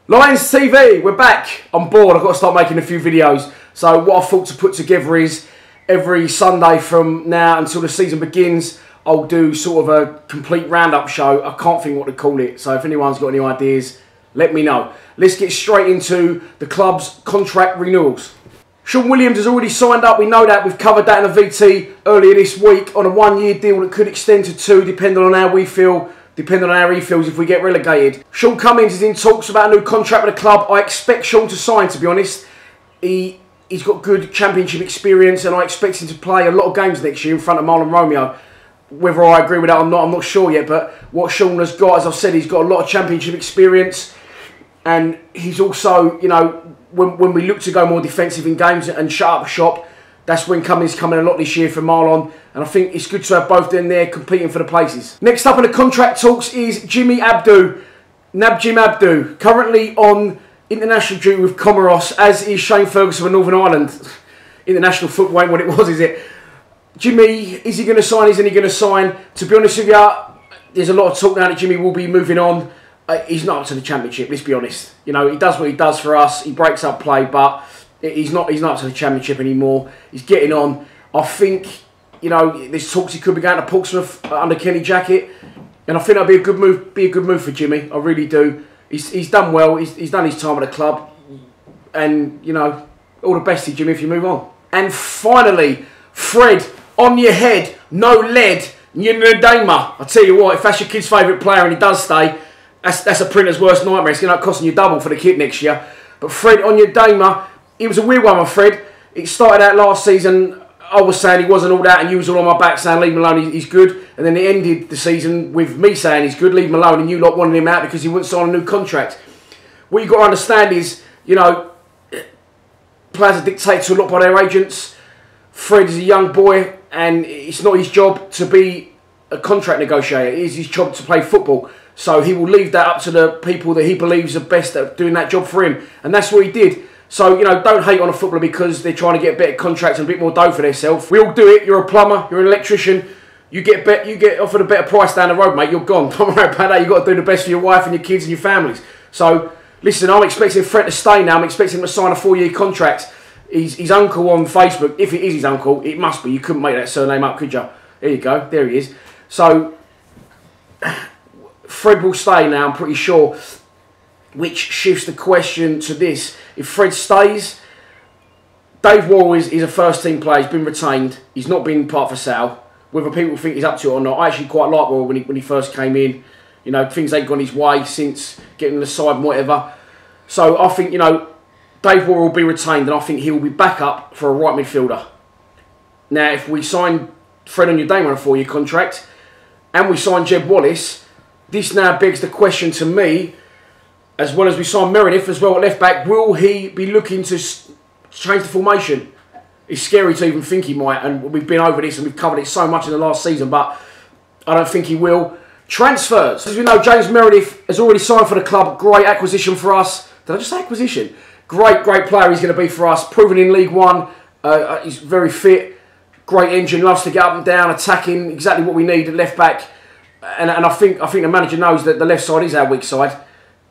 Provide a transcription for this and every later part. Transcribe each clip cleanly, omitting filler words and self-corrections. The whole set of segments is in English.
Lions TV, we're back on board. I've got to start making a few videos. So what I thought to put together is every Sunday from now until the season begins, I'll do sort of a complete roundup show. I can't think what to call it. So if anyone's got any ideas, let me know. Let's get straight into the club's contract renewals. Sean Williams has already signed up. We know that. We've covered that in the VT earlier this week on a one-year deal that could extend to 2, depending on how we feel. Depending on how he feels if we get relegated. Sean Cummings is in talks about a new contract with the club. I expect Sean to sign, to be honest. He's got good championship experience and I expect him to play a lot of games next year in front of Marlon Romeo. Whether I agree with that or not, I'm not sure yet. But what Sean has got, as I've said, he's got a lot of championship experience. And he's also, you know, when we look to go more defensive in games and shut up shop, that's when Cummings coming a lot this year for Marlon. And I think it's good to have both in there competing for the places. Next up in the contract talks is Jimmy Abdu. Nabjim Abdu, currently on international duty with Comoros, as is Shane Ferguson of Northern Ireland. International football ain't what it was, is it? Jimmy, is he going to sign? Isn't he going to sign? To be honest with you, there's a lot of talk now that Jimmy will be moving on. He's not up to the championship, let's be honest. You know, he does what he does for us. He breaks up play, but he's not up to the championship anymore. He's getting on. I think, you know, there's talks he could be going to Portsmouth under Kenny Jackett, and I think that'd be a good move. Be a good move for Jimmy. I really do. He's done well. He's done his time at the club, and you know, all the best to Jimmy if you move on. And finally, Fred, on your head, no lead. Onyedinma. I tell you what, if that's your kid's favourite player and he does stay, that's a printer's worst nightmare. It's going to cost you double for the kid next year. But Fred, Onyedinma, it was a weird one with Fred. It started out last season, I was saying he wasn't all that, and you was all on my back saying leave him alone, he's good. And then it ended the season with me saying he's good, leave him alone, and you lot wanted him out because he wouldn't sign a new contract. What you've got to understand is, you know, players are dictated to a lot by their agents. Fred is a young boy, and it's not his job to be a contract negotiator. It is his job to play football. So he will leave that up to the people that he believes are best at doing that job for him. And that's what he did. So, you know, don't hate on a footballer because they're trying to get better contracts and a bit more dough for themselves. We all do it. You're a plumber, you're an electrician. You get offered a better price down the road, mate. You're gone. Don't worry about that. You've got to do the best for your wife and your kids and your families. So, listen, I'm expecting Fred to stay now. I'm expecting him to sign a 4-year contract. His uncle on Facebook, if it is his uncle, it must be. You couldn't make that surname up, could you? There you go. There he is. So, Fred will stay now, I'm pretty sure. Which shifts the question to this. If Fred stays, Dave Worrell is a first team player. He's been retained. He's not been part for sale. Whether people think he's up to it or not, I actually quite like Worrell when he first came in. You know, things ain't gone his way since getting the side and whatever. So I think, you know, Dave Worrell will be retained and I think he will be back up for a right midfielder. Now, if we sign Fred Onyedinma on a 4-year contract and we sign Jeb Wallace, this now begs the question to me, as well as we sign Meredith as well at left back, will he be looking to change the formation? It's scary to even think he might, and we've been over this and we've covered it so much in the last season, but I don't think he will. Transfers. As we know, James Meredith has already signed for the club. Great acquisition for us. Did I just say acquisition? Great player he's going to be for us. Proven in League One. He's very fit. Great engine. Loves to get up and down, attacking. Exactly what we need at left back. And I think the manager knows that the left side is our weak side.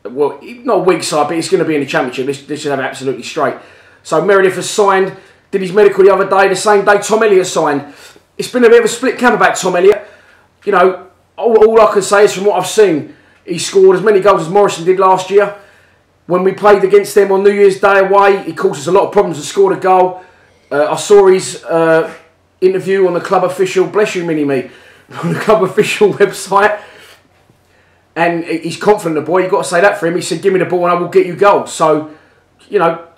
Well, not a weak side, but it's going to be in the championship. This should have it absolutely straight. So Meredith has signed, did his medical the other day, the same day Tom Elliott signed. It's been a bit of a split camp about Tom Elliott. You know, all I can say is from what I've seen, he scored as many goals as Morrison did last year. When we played against them on New Year's Day away, he caused us a lot of problems and scored a goal. I saw his interview on the club official, bless you mini-me, on the club official website. And he's confident, the boy. You've got to say that for him. He said, give me the ball and I will get you goals. So, you know,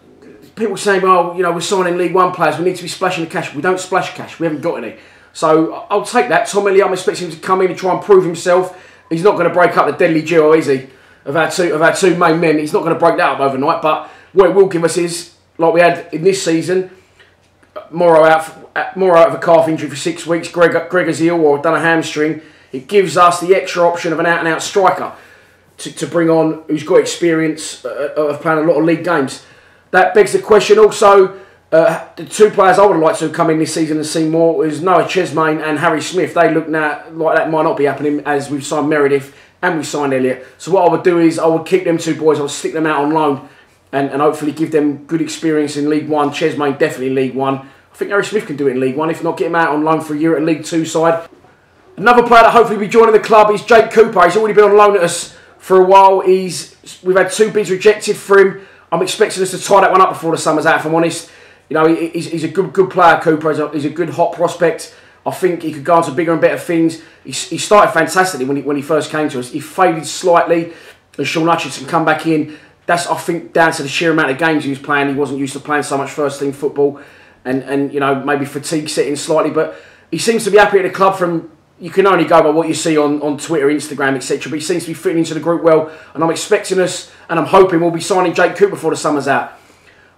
people saying, well, you know, we're signing League One players. We need to be splashing the cash. We don't splash cash. We haven't got any. So, I'll take that. Tom Elliott, I'm expecting him to come in and try and prove himself. He's not going to break up the deadly duo, is he? Of our two main men. He's not going to break that up overnight. But what it will give us is, like we had in this season, Morrow out of a calf injury for 6 weeks. Gregor's ill or done a hamstring. It gives us the extra option of an out-and-out striker to bring on who's got experience of playing a lot of league games. That begs the question also, the 2 players I would like to come in this season and see more is Noah Chesmain and Harry Smith. They look now like that might not be happening as we've signed Meredith and we signed Elliott. So what I would do is I would keep them 2 boys, I would stick them out on loan and hopefully give them good experience in League One. Chesmain definitely League One. I think Harry Smith can do it in League One. If not, get him out on loan for a year at a League Two side. Another player that hopefully will be joining the club is Jake Cooper. He's already been on loan at us for a while. We've had 2 bids rejected for him. I'm expecting us to tie that one up before the summer's out, if I'm honest. You know, he's a good player, Cooper. He's a good hot prospect. I think he could go on to bigger and better things. He started fantastically when he first came to us. He faded slightly, and Sean Hutchinson come back in. That's, I think, down to the sheer amount of games he was playing. He wasn't used to playing so much first-team football, and you know, maybe fatigue setting slightly. But he seems to be happy at the club. You can only go by what you see on Twitter, Instagram, etc. But he seems to be fitting into the group well, and I'm expecting us, and I'm hoping we'll be signing Jake Cooper before the summer's out.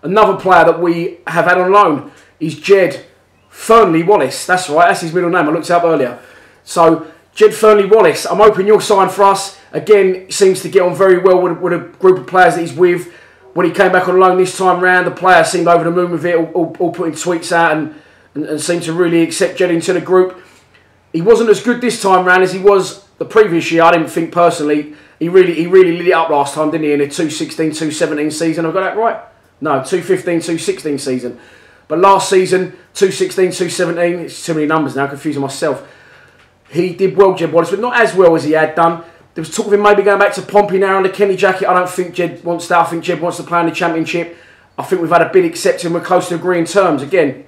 Another player that we have had on loan is Jed Fernley-Wallace. That's right, that's his middle name. I looked it up earlier. So, Jed Fernley-Wallace, I'm hoping you'll sign for us. Again, seems to get on very well with a group of players that he's with. When he came back on loan this time round, the players seemed over the moon with it, all putting tweets out and seemed to really accept Jed into the group. He wasn't as good this time round as he was the previous year, I didn't think personally. He really lit it up last time, didn't he, in the 2016-2017 season? Have I got that right? No, 2015-2016 season. But last season, 2016-2017, it's too many numbers now, confusing myself. He did well, Jed Wallace, but not as well as he had done. There was talk of him maybe going back to Pompey now on the Kenny jacket. I don't think Jed wants that. I think Jed wants to play in the Championship. I think we've had a bid accepted and we're close to agreeing terms. Again,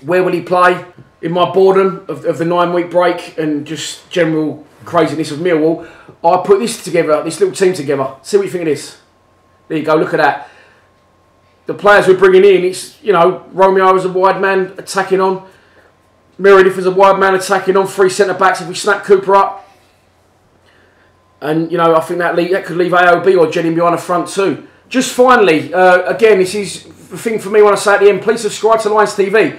where will he play? In my boredom of the 9-week break and just general craziness of Millwall, I put this together, this little team together. See what you think of this. There you go, look at that. The players we're bringing in, it's, you know, Romeo as a wide man attacking on. Meredith as a wide man attacking on. 3 centre-backs if we snap Cooper up. And, you know, I think that could leave AOB or Jenny behind the front too. Just finally, again, this is the thing for me when I say at the end, please subscribe to Lions TV.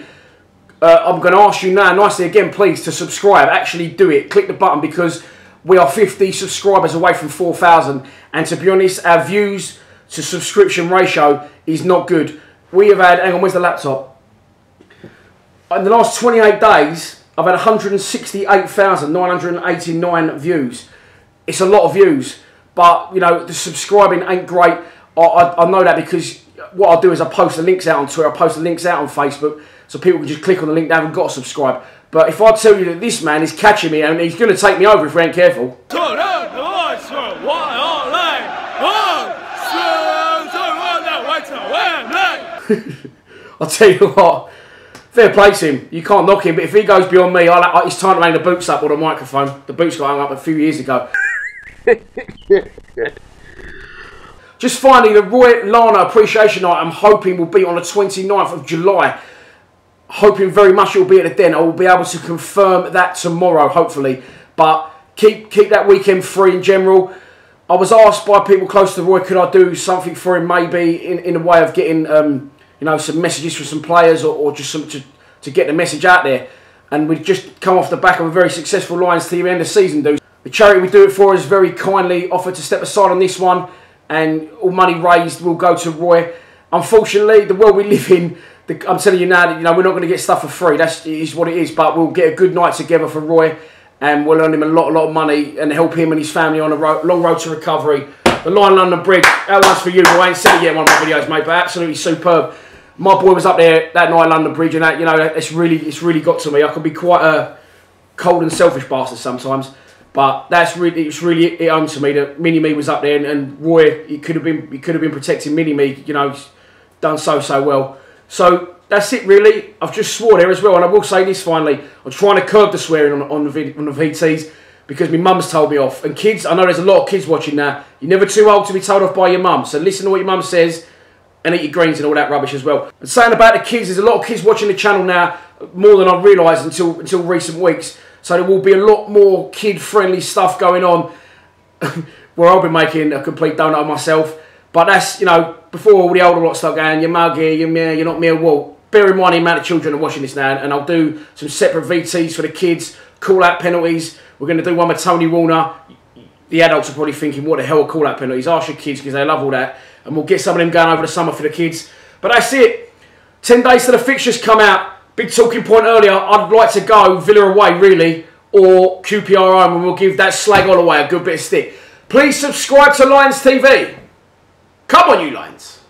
I'm going to ask you now, nicely again, please, to subscribe. Actually do it. Click the button because we are 50 subscribers away from 4,000. And to be honest, our views to subscription ratio is not good. We have had, hang on, where's the laptop? In the last 28 days, I've had 168,989 views. It's a lot of views, but, you know, the subscribing ain't great. I know that because what I'll do is I post the links out on Twitter, I post the links out on Facebook, so people can just click on the link, they haven't got to subscribe. But if I tell you that this man is catching me and he's going to take me over if we ain't careful. I'll tell you what, fair play to him. You can't knock him, but if he goes beyond me, it's time to hang the boots up or the microphone. The boots got hung up a few years ago. Just finally, the Roy Larner Appreciation Night, I'm hoping will be on the 29th of July. Hoping very much it will be at the Den. I will be able to confirm that tomorrow, hopefully. But keep that weekend free in general. I was asked by people close to Roy, could I do something for him, maybe in a way of getting you know, some messages from some players or just some to get the message out there. And we've just come off the back of a very successful Lions TV end of season do. The charity we do it for has very kindly offered to step aside on this one, and all money raised will go to Roy. Unfortunately, the world we live in, I'm telling you now that, you know, we're not going to get stuff for free. That is what it is. But we'll get a good night together for Roy, and we'll earn him a lot of money and help him and his family on a long road to recovery. The Line London Bridge, that one's for you. I ain't said it yet in one of my videos, mate, but absolutely superb. My boy was up there that night, London Bridge, and that, you know, it's really got to me. I can be quite a cold and selfish bastard sometimes, but it's really it home to me that Mini Me was up there, and Roy, he could have been protecting Mini Me. You know, he's done so well. So that's it really. I've just swore there as well, and I will say this finally. I'm trying to curb the swearing on the VTs because my mum's told me off. And kids, I know there's a lot of kids watching now. You're never too old to be told off by your mum. So listen to what your mum says and eat your greens and all that rubbish as well. And saying about the kids, there's a lot of kids watching the channel now, more than I realised until recent weeks. So there will be a lot more kid-friendly stuff going on where I'll be making a complete donut of myself. But that's, you know, before all the older lot start going, you're muggy, you're not mere wool. Bear in mind the amount of children are watching this now, and I'll do some separate VTs for the kids, call-out penalties. We're going to do one with Tony Warner. The adults are probably thinking, what the hell are call-out penalties? Ask your kids because they love all that. And we'll get some of them going over the summer for the kids. But that's it. 10 days till the fixtures come out. Big talking point earlier. I'd like to go Villa away, really, or QPR and we'll give that slag all away a good bit of stick. Please subscribe to Lions TV. Come on, you Lions.